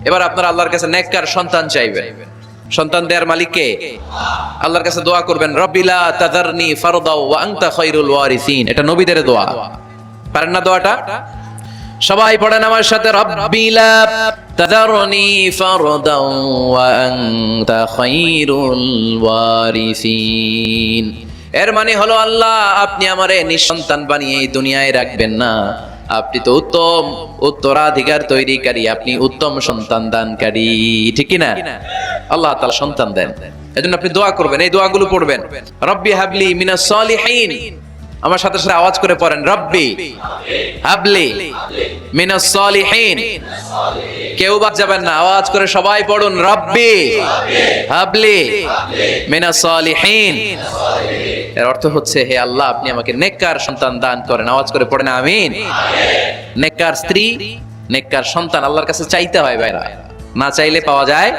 এবার আপনারা আল্লাহর কাছে নেককার সন্তান চাইবেন। সন্তান দেওয়ার মালিক কে? আল্লাহর কাছে দোয়া করবেন, রব্বি লা তাযারনি ফারদা ওয়া আনতা খায়রুল ওয়ারিসিন। এটা নবীদের দোয়া। পারেন না দোয়াটা? সবাই পড়েন আমার সাথে, রব্বি লা তাযারনি ফারদা ওয়া আনতা খায়রুল ওয়ারিসিন। এর মানে হলো, আল্লাহ আপনি আমারে নিঃসন্তান বানিয়ে এই দুনিয়ায় রাখবেন না, আপনি তো উত্তম উত্তরাধিকার তৈরিকারী, আপনি উত্তম সন্তান দানকারী, ঠিক কি না? আল্লাহ তাআলা সন্তান দেন, এজন্য আপনি দোয়া করবেন, এই দোয়াগুলো পড়বেন। রব্বি হাবলি মিনাস সালিহিন। আমার সাথে সাথে আওয়াজ করে পড়েন, রব্বি হাবলি মিনাস সালিহিন। কেউ বাদ যাবেন না, আওয়াজ করে সবাই পড়ুন, রব্বি হাবলি মিনাস সালিহিন। এর অর্থ হচ্ছে, হে আল্লাহ আপনি আমাকে নেককার সন্তান দান করেন। আওয়াজ করে পড়েন আমিন। নেককার স্ত্রী, নেককার সন্তান আল্লাহর কাছে চাইতে হয় ভাইরা, না চাইলে পাওয়া যায়